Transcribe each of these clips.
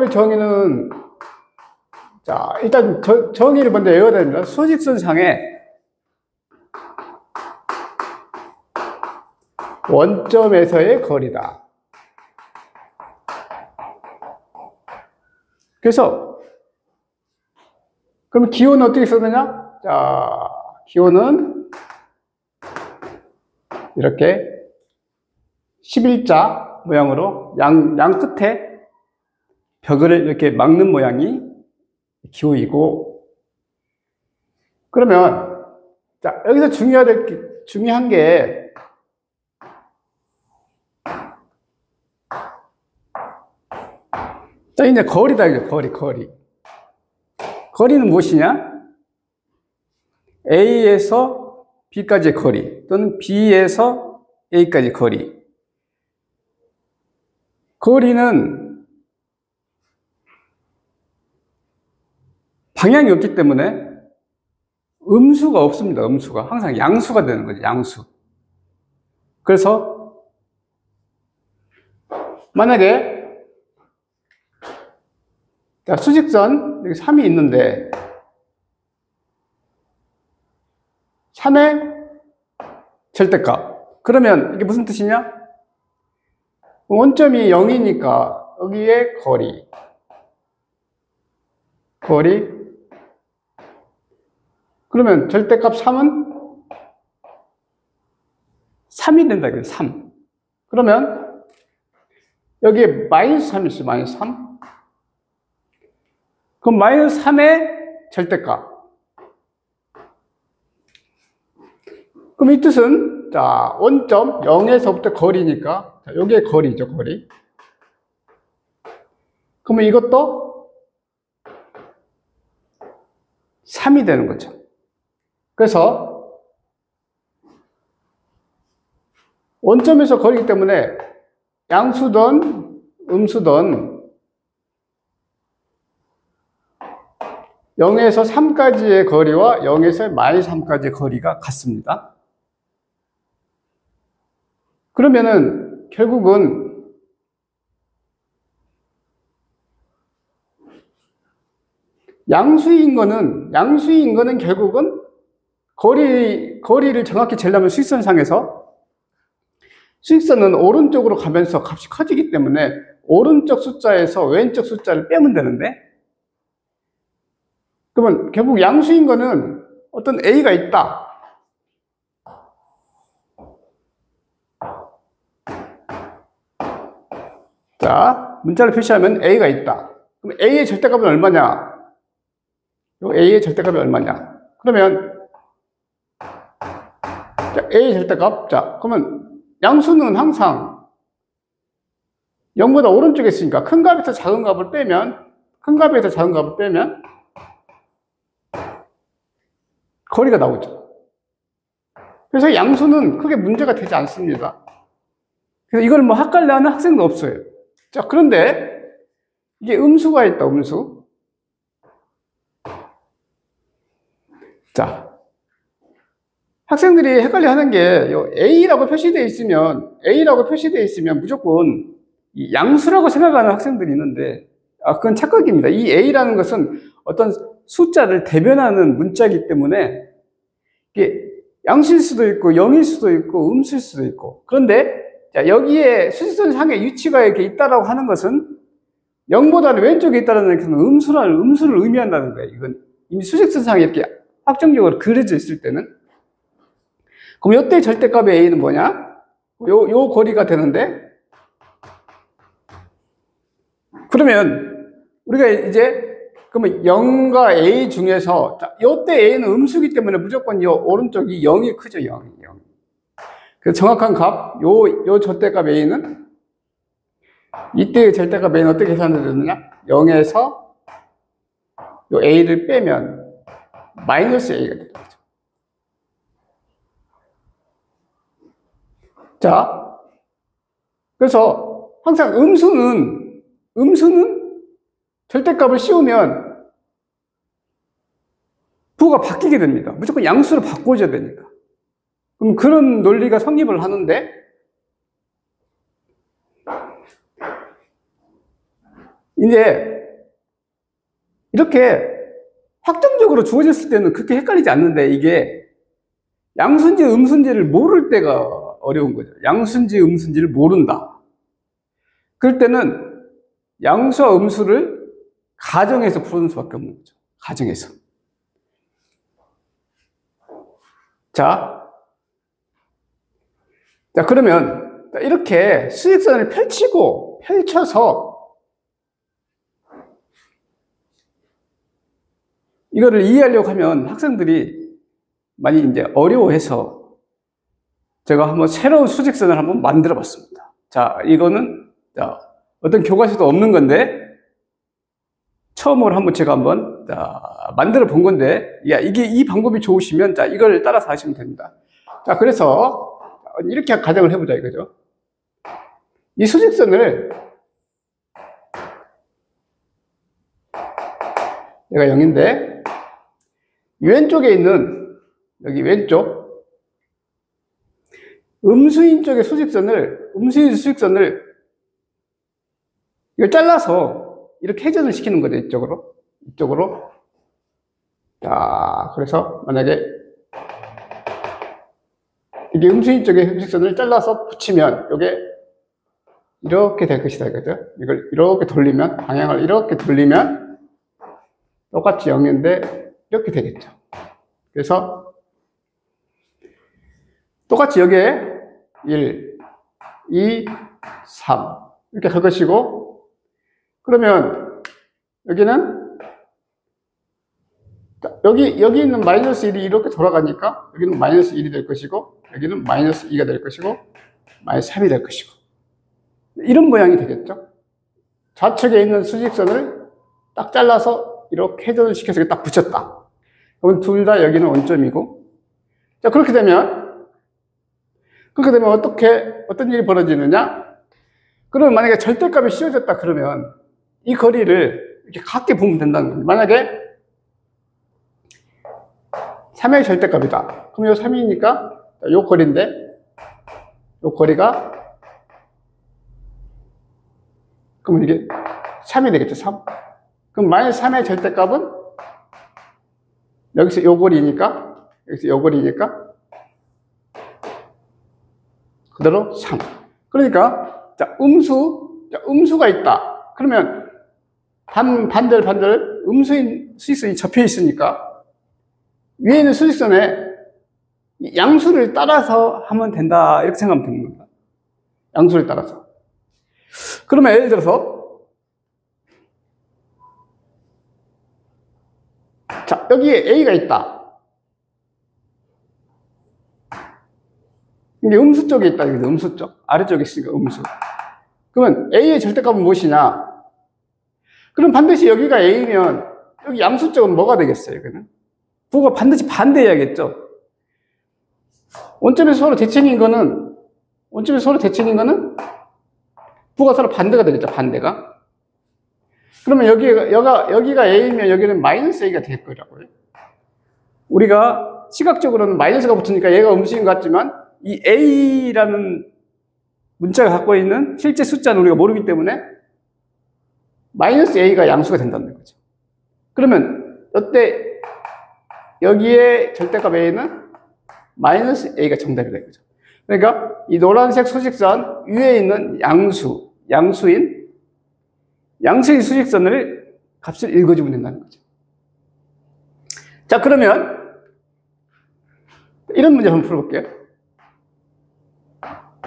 정의는, 자, 일단 정의를 먼저 외워야 됩니다. 수직선상에 원점에서의 거리다. 그래서, 그럼 기호는 어떻게 써느냐? 자, 기호는 이렇게 11자 모양으로 양 끝에 벽을 이렇게 막는 모양이 기호이고, 그러면, 자, 여기서 중요한 게, 자, 이제 거리다, 이제 거리. 거리는 무엇이냐? A에서 B까지의 거리, 또는 B에서 A까지의 거리. 거리는 방향이 없기 때문에 음수가 없습니다. 음수가. 항상 양수가 되는 거죠. 양수. 그래서 만약에 자, 수직선 여기 3이 있는데 3의 절대값. 그러면 이게 무슨 뜻이냐? 원점이 0이니까 여기에 거리. 그러면 절대값 3은 3이 된다. 3. 그러면 여기에 마이너스 3이 있어요. 마이너스 3. 그럼 마이너스 3의 절대값. 그럼 이 뜻은, 자, 원점 0에서부터 거리니까, 자, 여기에 거리죠, 거리. 그러면 이것도 3이 되는 거죠. 그래서 원점에서 거리기 때문에 양수든 음수든 0에서 3까지의 거리와 0에서 마이너스 3까지의 거리가 같습니다. 그러면은 결국은 양수인 거는 결국은 거리를 정확히 재려면 수직선상에서 수직선은 오른쪽으로 가면서 값이 커지기 때문에 오른쪽 숫자에서 왼쪽 숫자를 빼면 되는데, 그러면 결국 양수인 거는 어떤 A가 있다. 자, 문자를 표시하면 A가 있다. 그럼 A의 절대값은 얼마냐? 요 A의 절대값이 얼마냐? 그러면 자, A의 절대값. 자, 그러면 양수는 항상 0보다 오른쪽에 있으니까 큰 값에서 작은 값을 빼면 거리가 나오죠. 그래서 양수는 크게 문제가 되지 않습니다. 그래서 이걸 뭐 헷갈려 하는 학생도 없어요. 자, 그런데 이게 음수가 있다, 음수. 자, 학생들이 헷갈려 하는 게 A라고 표시되어 있으면 무조건 이 양수라고 생각하는 학생들이 있는데, 그건 착각입니다. 이 A라는 것은 어떤 숫자를 대변하는 문자이기 때문에 이게 양수일 수도 있고 0일 수도 있고 음수일 수도 있고, 그런데 자, 여기에 수직선상에 위치가 이렇게 있다라고 하는 것은 0보다는 왼쪽에 있다는 것은 음수를 의미한다는 거예요. 이건 이미 수직선상에 이렇게 확정적으로 그려져 있을 때는. 그럼 이때 절대값의 A는 뭐냐? 요 거리가 되는데, 그러면 우리가 이제 그러면 0과 A 중에서 이때 A는 음수기 때문에 무조건 요 오른쪽이 0이 크죠. 0이. 그래서 정확한 값, 요 절대값 A는 이때의 절대값 A는 어떻게 계산되느냐? 0에서 요 A를 빼면 마이너스 A가 되는 거죠. 자, 그래서 항상 음수는 절대값을 씌우면 부호가 바뀌게 됩니다. 무조건 양수로 바꿔줘야 되니까. 그럼 그런 논리가 성립을 하는데, 이제 이렇게 확정적으로 주어졌을 때는 그렇게 헷갈리지 않는데 이게 양수인지 음수인지를 모를 때가 어려운 거죠. 양수인지 음수인지를 모른다. 그럴 때는 양수와 음수를 가정에서 푸는 수밖에 없는 거죠. 가정에서. 자, 그러면 이렇게 수직선을 펼쳐서 이거를 이해하려고 하면 학생들이 많이 이제 어려워해서 제가 한번 새로운 수직선을 한번 만들어 봤습니다. 자, 이거는 어떤 교과서도 없는 건데 처음으로 한번 제가 한번 만들어 본 건데, 이 방법이 좋으시면 이걸 따라서 하시면 됩니다. 자, 그래서 이렇게 가정을 해보자 이거죠. 이 수직선을 얘가 0인데 왼쪽에 있는 여기 왼쪽 음수인 쪽의 수직선을 이걸 잘라서 이렇게 회전을 시키는 거죠. 이쪽으로. 자, 그래서 만약에 이게 음수인 쪽의 수직선을 잘라서 붙이면 이게 이렇게 될 것이다 이거죠. 이걸 이렇게 돌리면, 방향을 이렇게 돌리면 똑같이 0인데 이렇게 되겠죠. 그래서 똑같이 여기에 1, 2, 3 이렇게 할 것이고, 그러면 여기는 여기 있는 마이너스 1이 이렇게 돌아가니까 여기는 마이너스 1이 될 것이고, 여기는 마이너스 2가 될 것이고, 마이너스 3이 될 것이고, 이런 모양이 되겠죠. 좌측에 있는 수직선을 딱 잘라서 이렇게 회전을 시켜서 딱 붙였다. 그러면 둘 다 여기는 원점이고, 자, 그렇게 되면 어떤 일이 벌어지느냐? 그러면 만약에 절대값이 씌워졌다 그러면 이 거리를 이렇게 같게 보면 된다는 겁니다. 만약에 3의 절대값이다. 그럼 요 3이니까 요 거리인데, 요 거리가 그러면 이게 3이 되겠죠. 3. 그럼 마이너스 3의 절대값은 여기서 요 거리니까 그대로 3. 그러니까 음수가 있다. 그러면 반절 음수인 수직선이 접혀 있으니까 위에 있는 수직선에 양수를 따라서 하면 된다. 이렇게 생각하면 되는 겁니다. 양수를 따라서. 그러면 예를 들어서 자, 여기에 A가 있다. 이게 음수 쪽에 있다. 음수 쪽. 아래쪽에 있으니까 음수. 그러면 A의 절대값은 무엇이냐? 그럼 반드시 여기가 A면 여기 양수 쪽은 뭐가 되겠어요? 여기는? 부호가 반드시 반대해야겠죠. 원점에서 서로 대칭인 거는 부호가 서로 반대가 되겠죠. 반대가. 그러면 여기가 A면 여기는 마이너스 A가 될 거라고요. 우리가 시각적으로는 마이너스가 붙으니까 얘가 음수인 것 같지만 이 A라는 문자가 갖고 있는 실제 숫자는 우리가 모르기 때문에 마이너스 A가 양수가 된다는 거죠. 그러면 이때 여기에 절대값 A는 마이너스 A가 정답이 되는 거죠. 그러니까 이 노란색 수직선 위에 있는 양수인 수직선을 값을 읽어주면 된다는 거죠. 자, 그러면 이런 문제 한번 풀어볼게요.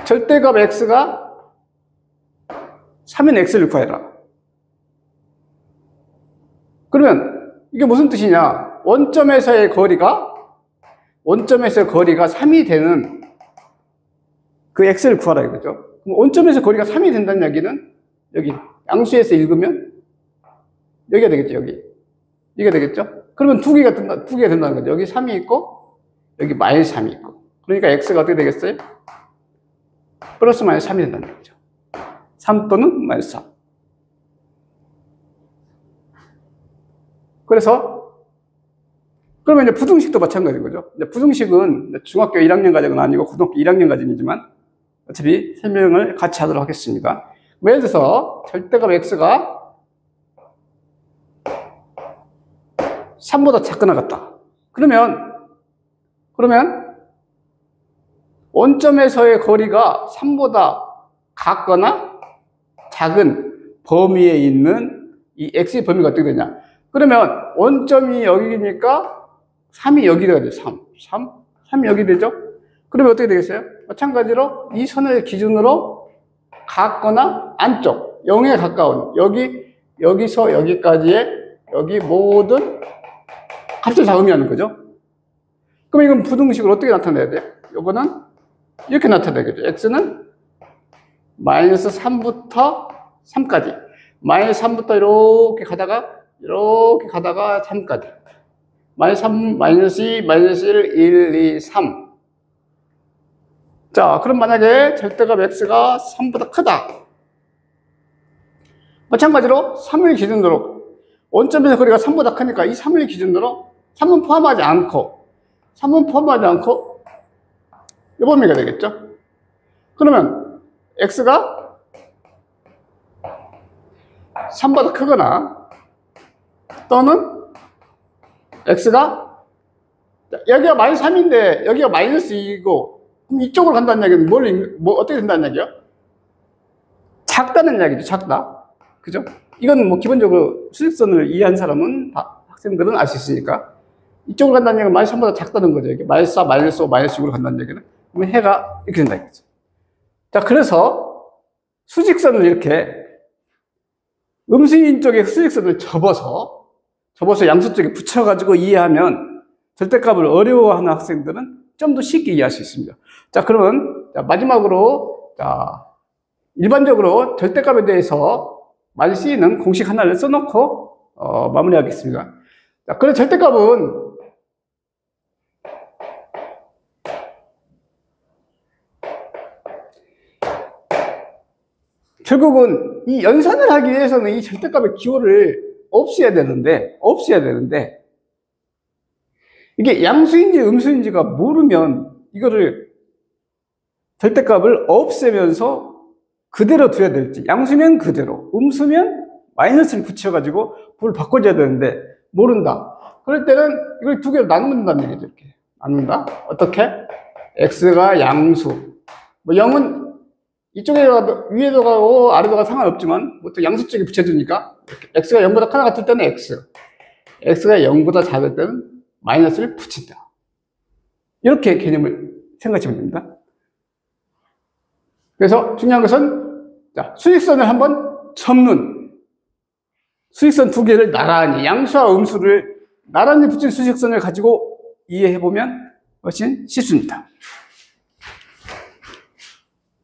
절대값 x가 3인 x를 구해라. 그러면 이게 무슨 뜻이냐? 원점에서의 거리가 3이 되는 그 x를 구하라 이거죠. 그럼 원점에서 거리가 3이 된다는 얘기는 여기 양수에서 읽으면 여기가 되겠죠. 여기가 되겠죠. 그러면 두 개가 된다는 거죠. 여기 3이 있고 여기 마이너스 3이 있고, 그러니까 x가 어떻게 되겠어요? 플러스 마이너스 3이 된다는 거죠. 3 또는 마이너스 3. 그러면 이제 부등식도 마찬가지인 거죠. 이제 부등식은 중학교 1학년 과정은 아니고 고등학교 1학년 과정이지만 어차피 설명을 같이 하도록 하겠습니다. 예를 들어서 절대값 x가 3보다 작거나 같다. 그러면 원점에서의 거리가 3보다 같거나 작은 범위에 있는 이 x의 범위가 어떻게 되냐. 그러면 원점이 여기니까 3이 여기 되죠. 3이 여기 되죠. 그러면 어떻게 되겠어요? 마찬가지로 이 선을 기준으로 같거나 안쪽, 0에 가까운 여기서 여기까지의 여기 모든 값을 다 의미하는 거죠. 그럼 이건 부등식으로 어떻게 나타내야 돼요? 요거는 이렇게 나타내겠죠. x는 마이너스 3부터 3까지. 마이너스 3부터 이렇게 가다가 3까지. 마이너스 3, 마이너스 2, 마이너스 1, 1, 2, 3. 자, 그럼 만약에 절대값 x가 3보다 크다. 마찬가지로 3을 기준으로 원점에서 거리가 3보다 크니까 이 3을 기준으로 3은 포함하지 않고 이 범위가 되겠죠. 그러면 x가 3보다 크거나 또는 x가 여기가 마이너스 3인데 여기가 마이너스 2이고 그럼 이쪽으로 간다는 얘기는 어떻게 된다는 얘기요? 작다는 얘기죠. 작다. 그죠? 이건 뭐 기본적으로 수직선을 이해한 사람은 학생들은 알 수 있으니까 이쪽으로 간다는 얘기는 마이너스 3보다 작다는 거죠. 이게 마이너스 4, 마이너스 5, 마이너스 6으로 간다는 얘기는. 그러면 해가 이렇게 된다 이거죠. 자, 그래서 수직선을 이렇게 음수인 쪽에 수직선을 접어서 양수 쪽에 붙여가지고 이해하면 절대값을 어려워하는 학생들은 좀 더 쉽게 이해할 수 있습니다. 자, 그러면 마지막으로 일반적으로 절대값에 대해서 마이너스는 공식 하나를 써놓고 마무리하겠습니다. 자, 그래서 절대값은 결국은 이 연산을 하기 위해서는 이 절대값의 기호를 없애야 되는데 이게 양수인지 음수인지가 모르면 이거를 절대값을 없애면서 그대로 둬야 될지, 양수면 그대로, 음수면 마이너스를 붙여가지고 불을 바꿔줘야 되는데 모른다. 그럴 때는 이걸 두 개로 나눈다는 얘기죠. 이렇게 나눈다. 어떻게? x가 양수. 뭐 0은 이쪽에 위에도 가고 아래도 가도 상관없지만 보통 양수 쪽에 붙여주니까 x가 0보다 크나 같을 때는 x가 0보다 작을 때는 마이너스를 붙인다. 이렇게 개념을 생각하시면 됩니다. 그래서 중요한 것은 수직선을 한번 접는 수직선 두 개를 나란히 양수와 음수를 나란히 붙인 수직선을 가지고 이해해보면 훨씬 쉽습니다.